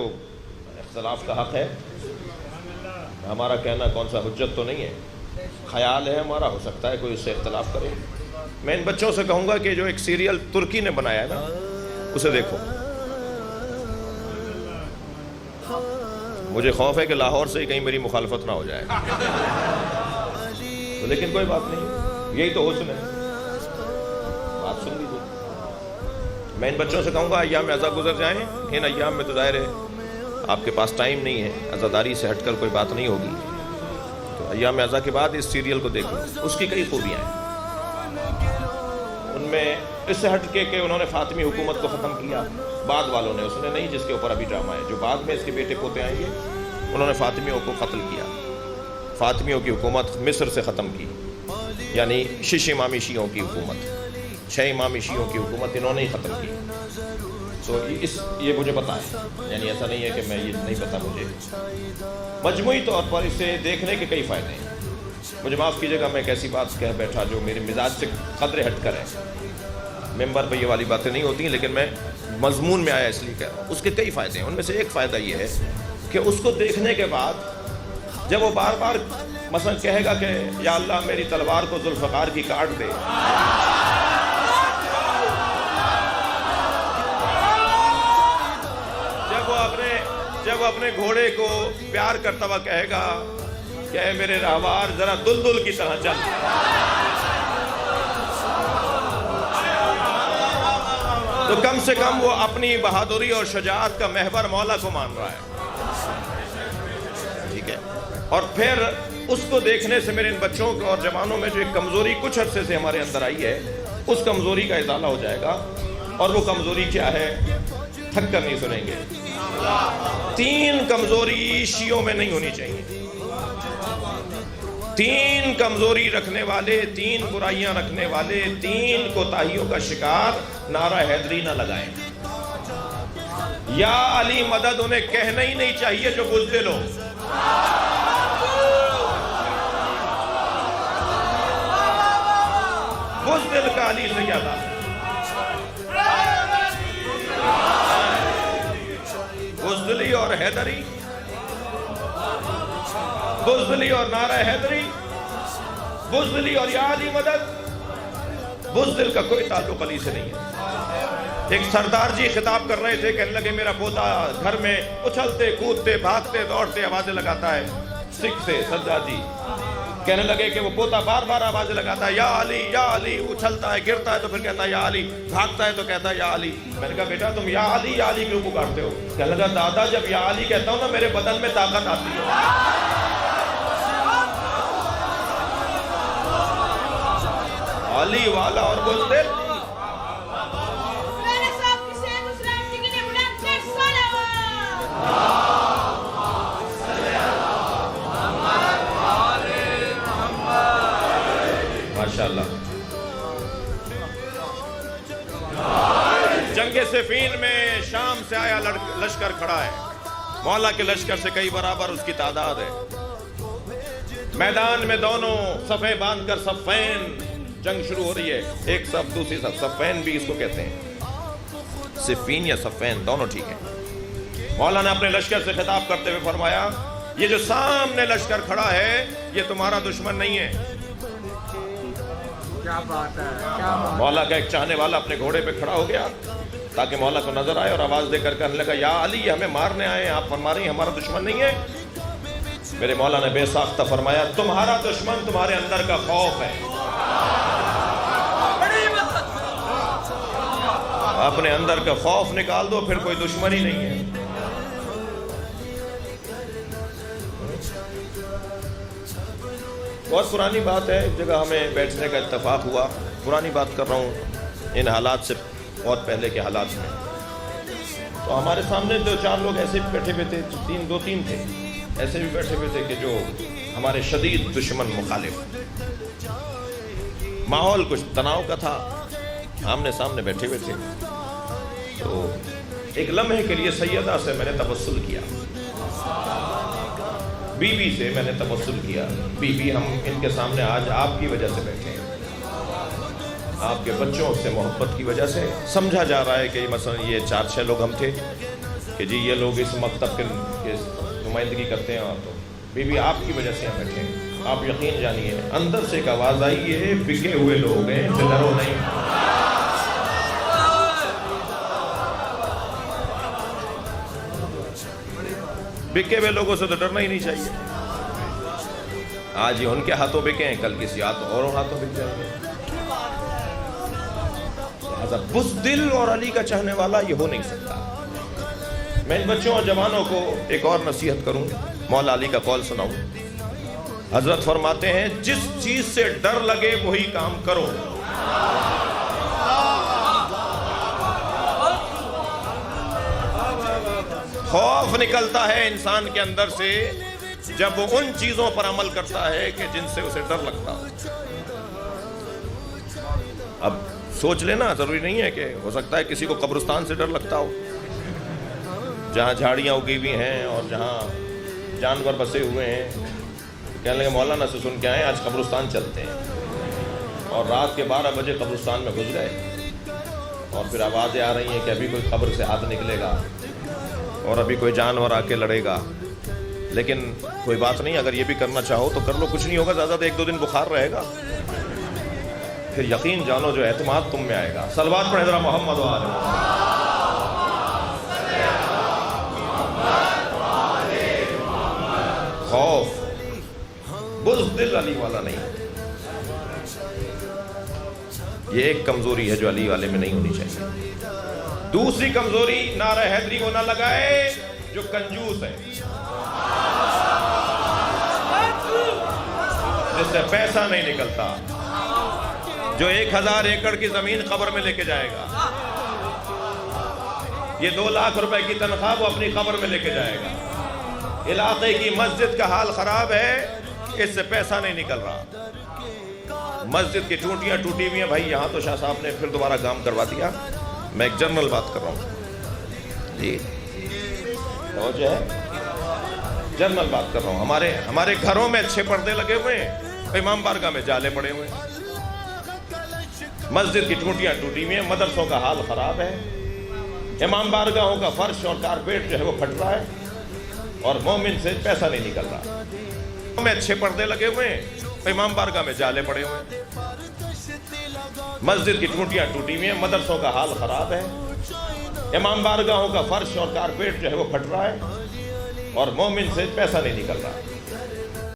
اختلاف کا حق ہے، ہمارا کہنا کون سا حجت تو نہیں ہے، خیال ہے ہمارا، ہو سکتا ہے کوئی اس سے اختلاف کرے۔ میں ان بچوں سے کہوں گا کہ جو ایک سیریل ترکی نے بنایا ہے نا اسے دیکھو، مجھے خوف ہے کہ لاہور سے ہی کہیں میری مخالفت نہ ہو جائے، لیکن کوئی بات نہیں، یہی تو حسن ہے، بات سن لیجیے۔ میں ان بچوں سے کہوں گا ایام اعزا گزر جائیں، ان ایام میں تو ظاہر ہے آپ کے پاس ٹائم نہیں ہے، عزاداری سے ہٹ کر کوئی بات نہیں ہوگی، تو ایام اعزا کے بعد اس سیریل کو دیکھو، اس کی کئی خوبیاں ہیں۔ ان میں اس سے ہٹ کے کہ انہوں نے فاطمی حکومت کو ختم کیا، بعد والوں نے، اس نے نہیں جس کے اوپر ابھی ڈرامہ ہے، جو بعد میں اس کے بیٹے پوتے آئیں گے، انہوں نے فاطمیوں کو قتل کیا، فاطمیوں کی حکومت مصر سے ختم کی، یعنی شش امامی شیعوں کی حکومت، 6 امامی شیعوں کی حکومت انہوں نے ہی ختم کی۔ تو یہ مجھے پتا ہے، یعنی ایسا نہیں ہے کہ میں یہ نہیں پتا مجھے۔ مجموعی طور پر اسے دیکھنے کے کئی فائدے ہیں۔ مجھے معاف کیجیے گا میں ایک ایسی بات کہہ بیٹھا جو میرے مزاج سے قدرے ہٹ کر ہے، ممبر پہ یہ والی باتیں نہیں ہوتی ہیں، لیکن میں مضمون میں آیا اس لیے کہہ رہا ہوں۔ اس کے کئی فائدے ہیں، ان میں سے ایک فائدہ یہ ہے کہ اس کو دیکھنے کے بعد جب وہ بار بار مثلا کہے گا کہ یا اللہ میری تلوار کو ذوالفقار کی کاٹ دے، جب وہ اپنے گھوڑے کو پیار کرتا ہوا کہے گا کہ اے میرے راہوار ذرا دلدل کی طرح چل، تو کم سے کم وہ اپنی بہادری اور شجاعت کا محور مولا کو مان رہا ہے، ٹھیک ہے۔ اور پھر اس کو دیکھنے سے میرے ان بچوں کو اور جوانوں میں جو ایک کمزوری کچھ عرصے سے ہمارے اندر آئی ہے، اس کمزوری کا ازالہ ہو جائے گا۔ اور وہ کمزوری کیا ہے، تھک کر نہیں سنیں گے۔ 3 کمزوری شیعوں میں نہیں ہونی چاہیے، 3 کمزوری رکھنے والے، 3 برائیاں رکھنے والے، 3 کوتاہیوں کا شکار نعرہ حیدری نہ لگائیں۔ یا علی مدد انہیں کہنا ہی نہیں چاہیے جو بزدل ہو، بزدل کا علی سے زیادہ، بزدلی اور حیدری، بزدلی اور نعرہ حیدری، بزدلی اور یا علی مدد، بزدل کا کوئی تعلق علی سے نہیں ہے۔ ایک سردار جی خطاب کر رہے تھے، کہنے لگے میرا پوتا گھر میں اچھلتے کودتے بھاگتے دوڑتے آوازیں لگاتا ہے، سکھ سے سردار جی کہنے لگے کہ وہ پوتا بار بار آوازیں لگاتا ہے یا علی، اچھلتا ہے گرتا ہے تو پھر کہتا ہے یا علی، بھاگتا ہے تو کہتا ہے یا علی۔ میں نے کہا بیٹا تم یا علی کیوں پکارتے ہو؟ کہنے لگا دادا جب یا علی کہتا ہوں نا میرے بدن میں طاقت آتی ہے۔ علی والا اور بزدل، ماشاءاللہ۔ جنگ صفین میں شام سے آیا لشکر کھڑا ہے، مولا کے لشکر سے کئی برابر اس کی تعداد ہے۔ میدان میں دونوں صفیں باندھ کر صفین، جنگ شروع ہو رہی ہے، ایک صف دوسری صف، صفین بھی اس کو کہتے ہیں، صفین یا صفین دونوں ٹھیک ہیں۔ مولا نے اپنے لشکر سے خطاب کرتے ہوئے فرمایا یہ جو سامنے لشکر کھڑا ہے یہ تمہارا دشمن نہیں ہے۔ کیا بات ہے، کیا بات ہے۔ مولا کا ایک چاہنے والا اپنے گھوڑے پہ کھڑا ہو گیا تاکہ مولا کو نظر آئے، اور آواز دے کر کہنے لگا یا علی یہ ہمیں مارنے آئے ہیں، آپ فرما رہی ہیں ہمارا دشمن نہیں ہے؟ میرے مولا نے بے ساختہ فرمایا تمہارا دشمن تمہارے اندر کا خوف ہے، اپنے اندر کا خوف نکال دو پھر کوئی دشمن ہی نہیں ہے۔ بہت پرانی بات ہے، ایک جگہ ہمیں بیٹھنے کا اتفاق ہوا، پرانی بات کر رہا ہوں، ان حالات سے بہت پہلے کے حالات میں، تو ہمارے سامنے 2-4 لوگ ایسے بھی بیٹھے ہوئے تھے، 2-3 تھے ایسے بھی بیٹھے ہوئے تھے کہ جو ہمارے شدید دشمن مخالف، ماحول کچھ تناؤ کا تھا، آمنے سامنے بیٹھے ہوئے تھے، تو ایک لمحے کے لیے سیدہ سے میں نے تبسل کیا، بی بی سے میں نے تبسل کیا، بی بی ہم ان کے سامنے آج آپ کی وجہ سے بیٹھے ہیں، آپ کے بچوں سے محبت کی وجہ سے سمجھا جا رہا ہے کہ مثلا یہ 4-6 لوگ ہم تھے کہ جی یہ لوگ اس مکتب کے نمائندگی کرتے ہیں، اور تو بیوی آپ کی وجہ سے ہم بیٹھے ہیں۔ آپ یقین جانیے اندر سے ایک آواز آئی ہے، بکے ہوئے لوگ ہیں، ڈرو نہیں۔ بکے ہوئے لوگوں سے تو ڈرنا ہی نہیں چاہیے۔ آج یہ ان کے ہاتھوں بکے ہیں، کل کسی اوروں ہاتھوں بک جائیں گے۔ لہذا بزدل اور علی کا چاہنے والا یہ ہو نہیں سکتا۔ میں ان بچوں اور جوانوں کو ایک اور نصیحت کروں، مولا علی کا قول سناؤں۔ حضرت فرماتے ہیں جس چیز سے ڈر لگے وہی کام کرو۔ خوف نکلتا ہے انسان کے اندر سے جب وہ ان چیزوں پر عمل کرتا ہے کہ جن سے اسے ڈر لگتا ہو۔ اب سوچ لینا، ضروری نہیں ہے کہ ہو سکتا ہے کسی کو قبرستان سے ڈر لگتا ہو، جہاں جھاڑیاں اگی ہوئی ہیں اور جہاں جانور بسے ہوئے ہیں۔ کہنے لگے مولانا سے سن کے آئے آج قبرستان چلتے ہیں، اور رات کے 12 بجے قبرستان میں گھس گئے، اور پھر آوازیں آ رہی ہیں کہ ابھی کوئی قبر سے ہاتھ نکلے گا اور ابھی کوئی جانور آ کے لڑے گا۔ لیکن کوئی بات نہیں، اگر یہ بھی کرنا چاہو تو کر لو، کچھ نہیں ہوگا، زیادہ تو 1-2 دن بخار رہے گا، پھر یقین جانو جو اعتماد تم میں آئے گا۔ صلوات پڑھیں ذرا محمد و آل محمد۔ خوف بزدل علی والا نہیں، یہ ایک کمزوری ہے جو علی والے میں نہیں ہونی چاہیے۔ دوسری کمزوری نعرہ حیدری کو نہ لگائے جو کنجوس ہے، جس سے پیسہ نہیں نکلتا، جو 1000 ایکڑ کی زمین قبر میں لے کے جائے گا، یہ 2 لاکھ روپے کی تنخواہ وہ اپنی قبر میں لے کے جائے گا۔ علاقے کی مسجد کا حال خراب ہے، اس سے پیسہ نہیں نکل رہا، مسجد کی ٹوٹیاں ٹوٹی ہوئی ہیں۔ بھائی یہاں تو شاہ صاحب نے پھر دوبارہ کام کروا دیا، میں ایک جنرل بات کر رہا ہوں جی، اور جو ہے جنرل بات کر رہا ہوں۔ ہمارے گھروں میں اچھے پردے لگے ہوئے ہیں، امام بارگاہ میں جالے پڑے ہوئے ہیں، مسجد کی ٹوٹیاں ٹوٹی ہوئی ہیں، مدرسوں کا حال خراب ہے، امام بارگاہوں کا فرش اور کارپیٹ جو ہے وہ پھٹ رہا ہے، اور مومن سے پیسہ نہیں نکل رہا۔ میں اچھے پردے لگے ہوئے ہیں، امام بارگاہ میں جالے پڑے ہوئے ہیں، مسجد کی ٹوٹیاں ٹوٹی ہوئی ہیں، مدرسوں کا حال خراب ہے، امام بارگاہوں کا فرش اور کارپیٹ جو ہے وہ پھٹ رہا ہے، اور مومن سے پیسہ نہیں نکل رہا۔